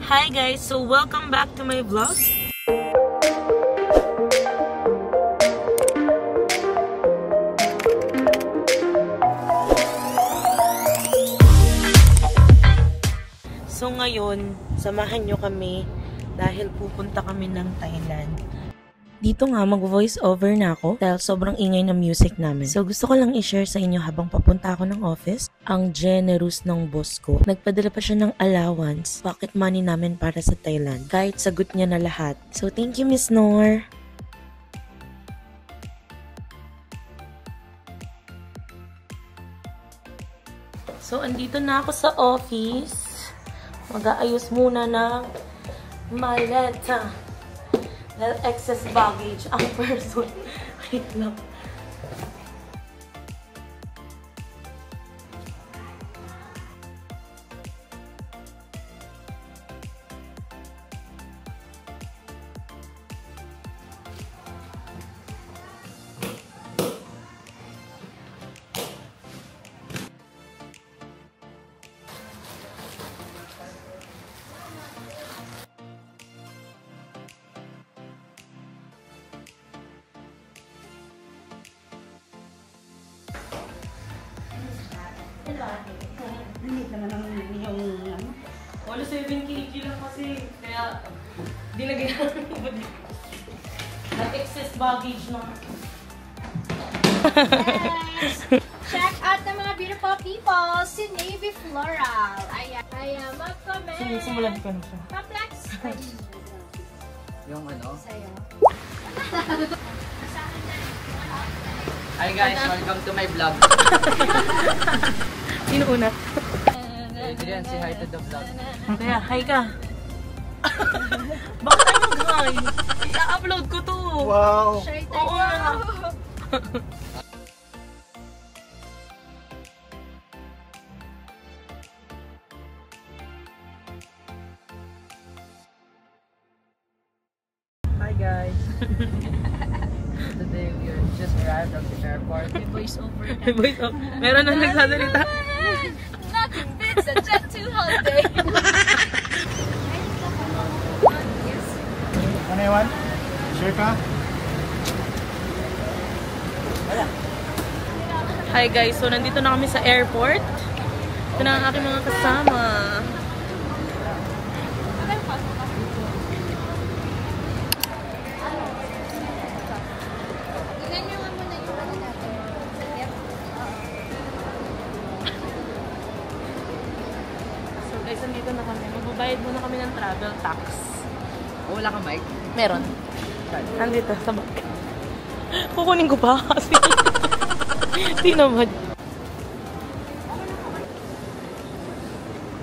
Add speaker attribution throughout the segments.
Speaker 1: Hi guys, so welcome back to my vlog. So ngayon, samahan nyo kami dahil pupunta kami ng Thailand. Dito nga, mag-voice over na ako dahil sobrang ingay ng music namin. So gusto ko lang i-share sa inyo habang papunta ako ng office, ang generous ng boss ko. Nagpadala pa siya ng allowance, pocket money namin para sa Thailand. Kahit sagot niya na lahat. So thank you, Miss Nor. So andito na ako sa office. Mag-aayos muna ng maleta. Dahil excess baggage ang person. Wait lang.
Speaker 2: Limit naman ang yung ano?
Speaker 1: Wala 7 kg lang kasi. Kaya, dilagay namin mo ba dito? Nag-excess baggage na.
Speaker 3: Yes! Check out the mga beautiful people si Navy Floral. Ayan. Ayan, mag-comment.
Speaker 1: Simulan ko na siya.
Speaker 3: Pa-flex.
Speaker 4: Yung ano?
Speaker 3: Sa'yo.
Speaker 4: Hi guys, welcome to my vlog.
Speaker 1: Sino una?
Speaker 4: Adrian, say hi to the vlog.
Speaker 1: Kaya, hi ka. Bakit tayo mag-hi? I-upload ko to.
Speaker 4: Wow!
Speaker 3: Shy
Speaker 1: Oo
Speaker 3: tayo.
Speaker 1: nga.
Speaker 4: Hi guys! Today we are just arrived at the airport.
Speaker 3: Voice over.
Speaker 1: Voice up. Meron na nagsasalita.
Speaker 3: Nothing beats a Jet 2 holiday.
Speaker 5: Ano yun? Sure ka?
Speaker 1: Hi guys, so nandito na kami sa airport. Ito na ang aking mga kasama. So guys, nandito na kami. Magbabayad muna kami ng travel tax.
Speaker 4: Oh, wala kang mic?
Speaker 1: Meron. Nandito sa bag. Kukunin ko pa kasi. Hindi naman.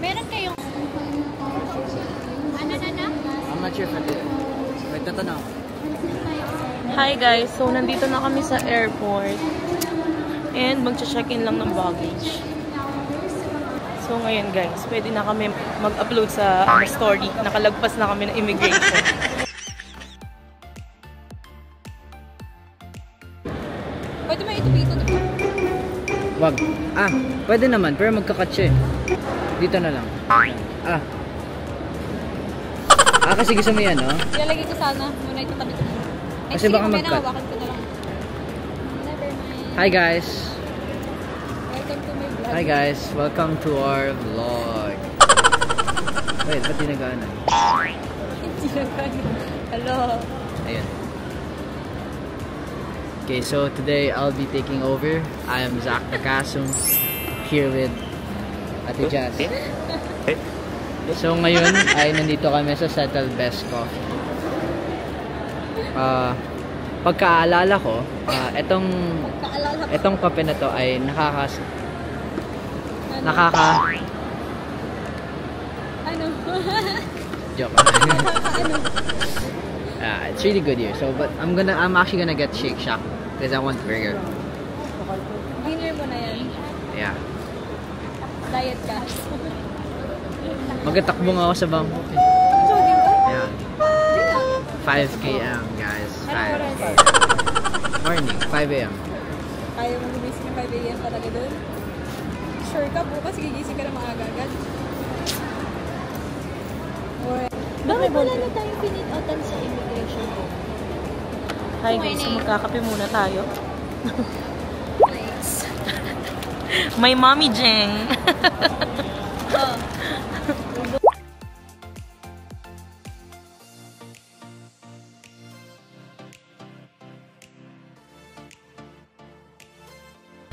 Speaker 3: Meron kayong... Ano na?
Speaker 4: I'm not sure if I did. Wait, tatanong.
Speaker 1: Hi guys, so nandito na kami sa airport. And magcha-check-in lang ng baggage. So ngayon guys, pwede na kami mag-upload sa story. Nakalagpas na kami ng immigration.
Speaker 3: Pwede mo ito dito, diba?
Speaker 4: Wag. Ah, pwede naman, pero magkakatse. Dito na lang. Ah. Ah, kasi gusto mo yan, no?
Speaker 3: Ilalagay ko sana. Muna ito tabi ko.
Speaker 4: Kasi baka mag-cut.
Speaker 3: Hawakan ko na lang. Never mind.
Speaker 4: Hi guys!
Speaker 3: Welcome to my vlog.
Speaker 4: Hi guys! Welcome to our vlog. Wait, ba't di nag-ano?
Speaker 3: Hindi na kaya. Hello.
Speaker 4: Ayan. Okay, so today I'll be taking over. I am Zach Nakasum, here with Ate Jazz. So ngayon ay nandito kami sa Settle Best Coffee. Pagkaalala ko, etong kape na to ay
Speaker 3: Ano?
Speaker 4: joke. It's really good here. So, but I'm actually gonna get Shake Shack because I want burger.
Speaker 3: Dinner mo na yan.
Speaker 4: Yeah.
Speaker 3: Diet ka.
Speaker 4: Magtatakbo nga ako sa bangko.
Speaker 3: So, di ba?
Speaker 4: Yeah. 5 km, guys. 5 km. Morning, 5 a.m.
Speaker 3: Kaya mo gumising ng 5 a.m. talaga doon? Sure ka, bukas gigising ka na maaga agad. Or Bakit wala na tayong pinit-outan sa immigration ko?
Speaker 1: Hi guys, so magkakape muna tayo.
Speaker 3: Nice.
Speaker 1: My mommy Jeng.
Speaker 3: Oh.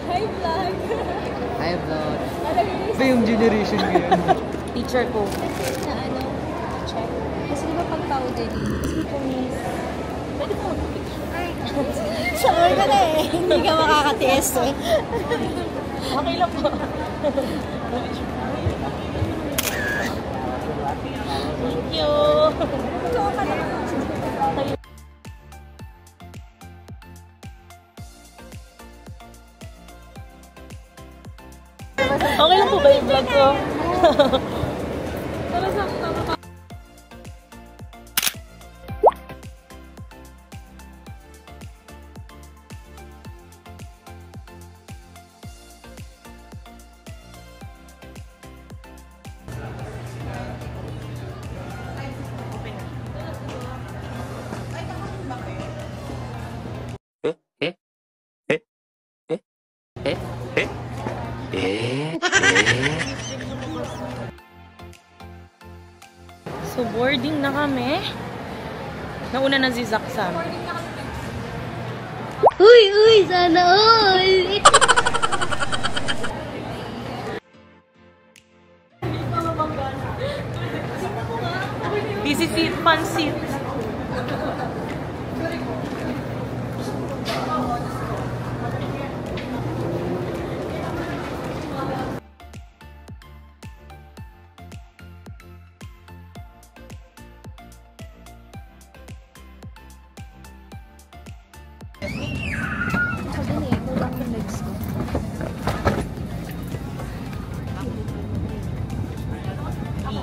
Speaker 3: Hi vlog.
Speaker 4: Hi, vlog.
Speaker 3: Ano yun?
Speaker 4: Ba yung generation ngayon?
Speaker 1: Teacher ko.
Speaker 3: Kasi na ano, check. Kasi di ba pag powder kasi po miss. Pwede po mag-picture. Sorry ka na eh. Hindi ka makakatiis eh.
Speaker 1: Okay lang po. Thank you. Okay lang po ba yung vlog ko? So, boarding na kami. Nauna na si Zach sa amin.
Speaker 3: Uy, sana all!
Speaker 1: This is it, fun seat.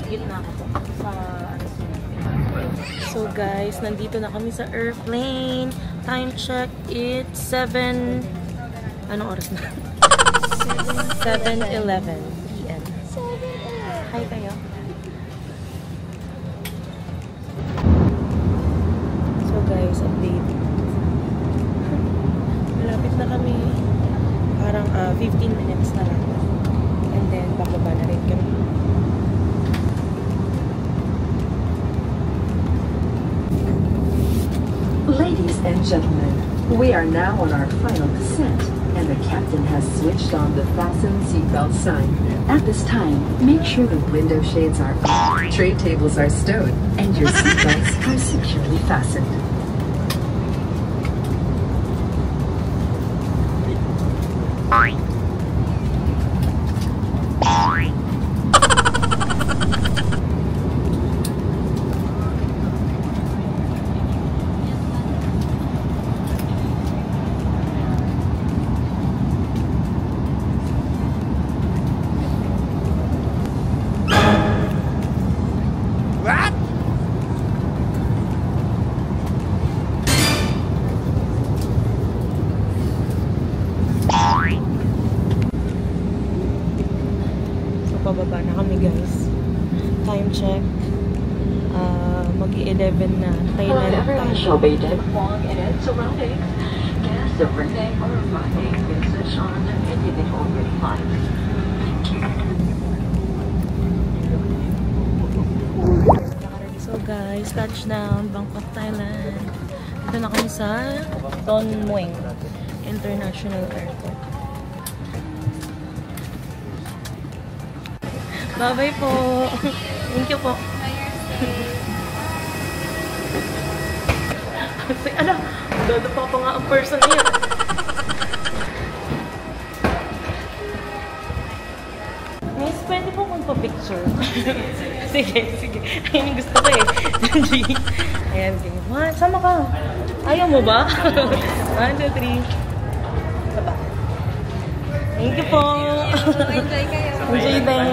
Speaker 1: Higit na ako sa So guys, nandito na kami sa airplane. Time check, it's 7... Anong oras na? 7:11 p.m. Hi kayo. So guys, update. Malapit na kami. Parang 15 minutes na lang. And then, bababa na rin kami.
Speaker 6: Ladies and gentlemen, we are now on our final descent, and the captain has switched on the fasten seatbelt sign. At this time, make sure the window shades are up, tray tables are stowed, and your seatbelts are securely fastened.
Speaker 1: Pababa na kami guys. Time check. Mag-11 na. Thailand time.
Speaker 6: Shall be dead Huang and its surroundings. Guests of Renee or Friday business on an individual flight.
Speaker 1: So guys, touchdown, Bangkok, Thailand. Dito na kami sa Don Mueang International Airport. Bye-bye po. Thank you po. Ano? Dadapa pa nga ang person niya. Miss, pwede po magpa-picture. Sige. Ayun yung gusto ko eh. Ayan, sige. Sama ka. Ayaw mo ba? 1, 2, 3. Baba. Thank you po.
Speaker 3: Enjoy kayo.
Speaker 1: Enjoy din.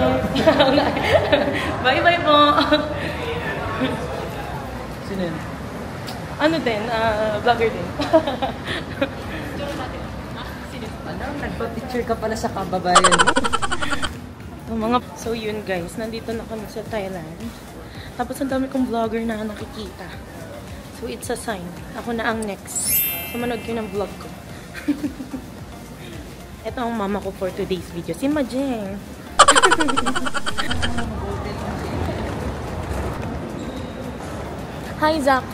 Speaker 1: Bye-bye po. Sino yun? Ano din? Vlogger din.
Speaker 4: Ano? Nagpa-picture ka pala sa kababayan mo?
Speaker 1: So yun guys, nandito na kami sa Thailand. Tapos ang dami kong vlogger na nakikita. So it's a sign. Ako na ang next. So manood kayo ng vlog ko. Ito ang mama ko for today's video. Si Majeng. Hi, Zach.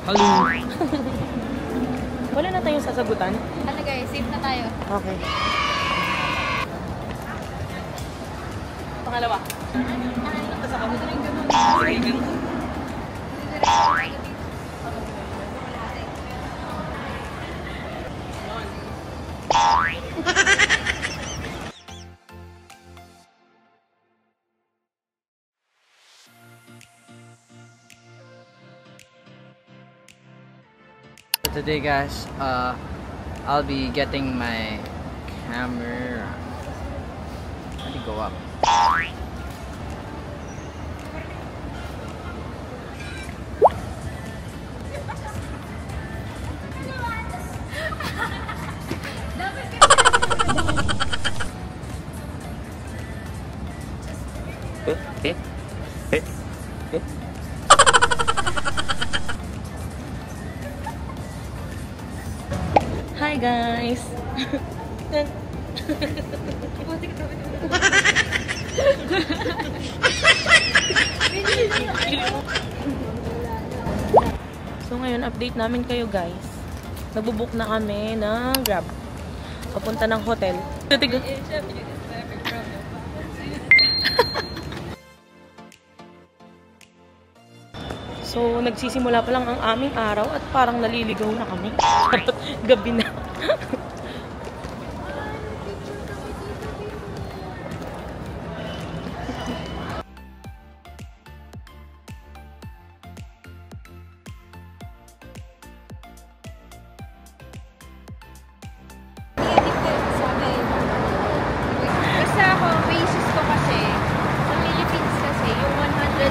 Speaker 4: Hello.
Speaker 1: Wala na tayong sasagutan.
Speaker 3: Ano guys, safe na tayo.
Speaker 1: Okay. Pangalawa.
Speaker 4: Today guys, I'll be getting my camera. Let me go up.
Speaker 1: Hi guys! So ngayon, update namin kayo guys. Nagbubook na kami ng Grab. Papunta ng hotel. So, nagsisimula pa lang ang aming araw at parang naliligaw na kami. Gabi na.
Speaker 3: Basta ako, basis ko kasi, sa Philippines kasi, yung $100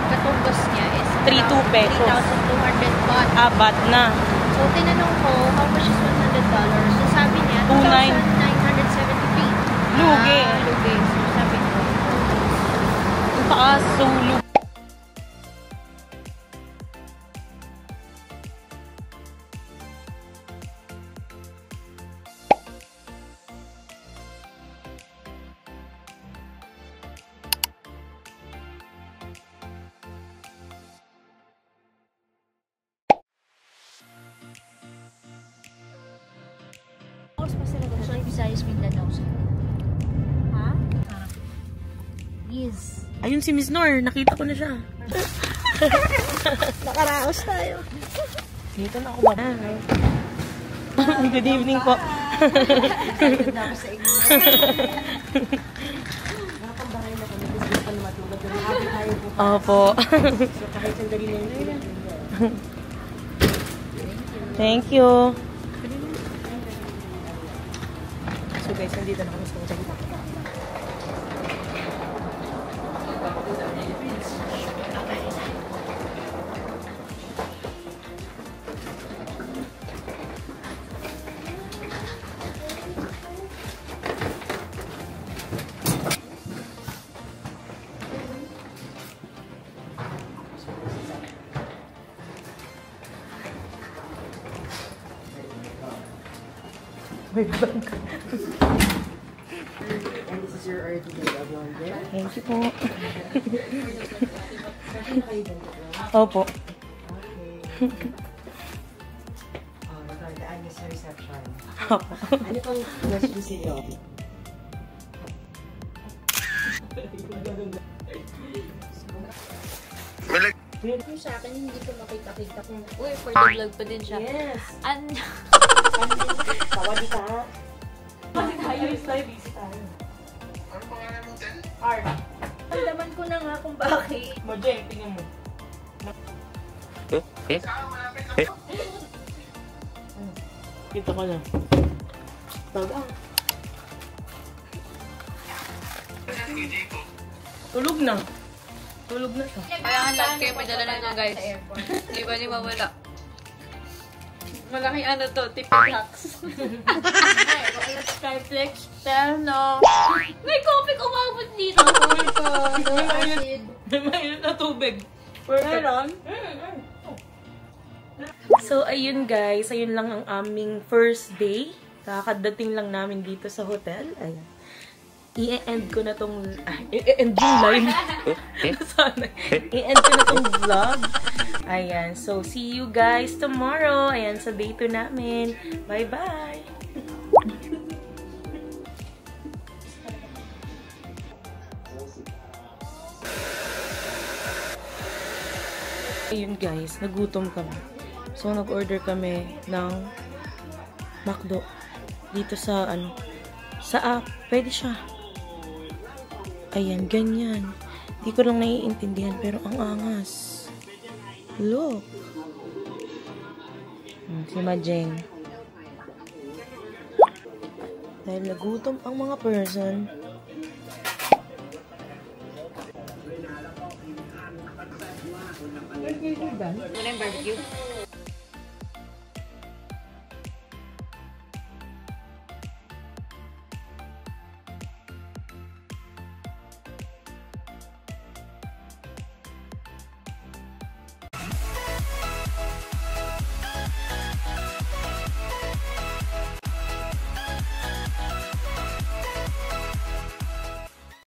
Speaker 3: katumbas niya is
Speaker 1: 3,200 pesos.
Speaker 3: 3,200 baht.
Speaker 1: Abat na.
Speaker 3: So, tinanong ko, how much is $100? So, sabi niya, 2,973.
Speaker 1: Lugi.
Speaker 3: Lugi. So, sabi ko,
Speaker 1: Ang taas. So, lugi.
Speaker 3: Luzon, Visayas, Mindanao. Ha? Yes.
Speaker 1: Ayun si Miss Nor. Nakita ko na siya.
Speaker 3: Nakaraos tayo.
Speaker 1: Dito na ako ba? Good evening po.
Speaker 2: Excited na ako sa inyo. Nakapagbahay na kami. Gusto pa na matulog. Happy tayo po.
Speaker 1: Opo.
Speaker 2: So kahit sandali lang yun.
Speaker 1: Thank you. So guys, nandito na kami sa hotel. May bag.
Speaker 2: And this is your RT Blonde.
Speaker 1: Thank you po. Opo.
Speaker 2: Okay. Nakadaan niyo sa reception.
Speaker 1: Opo.
Speaker 2: Ano pang questions niyo?
Speaker 3: Yung sa akin, hindi ko makita-kita kung, uy, for the vlog pa din siya.
Speaker 2: Yes.
Speaker 1: Tawag ka. Kasi tayo is live, busy tayo.
Speaker 5: Ano pangalan mo, Jen?
Speaker 1: Art.
Speaker 3: Alaman ko na nga kung bakit.
Speaker 1: Majeng, tingnan mo. Kita ko na. Tagang. Tulog na. Tulog na siya.
Speaker 3: Kaya nga lahat kayo padala na ito, guys. Di ba di mawala? Malaking ano to, tipid hacks. Skyflex, terno. May coffee umabot dito. Sorry po.
Speaker 1: Mainit na tubig.
Speaker 3: Meron?
Speaker 1: So, ayun guys. Ayun lang ang aming first day. Kakadating lang namin dito sa hotel. Ayan. I-end ko na tong... i-end yung live. Sana. I-end ko na tong vlog. Ayan. So, see you guys tomorrow. Ayan, sa day 2 namin. Bye-bye! Ayun guys, nagutom kami. So, nag-order kami ng McDo. Dito sa, sa app. Pwede siya. Ayan, ganyan. Di ko lang naiintindihan, pero ang angas. Look. Si Majeng. Dahil nagutom ang mga person.
Speaker 3: Wala yung barbecue.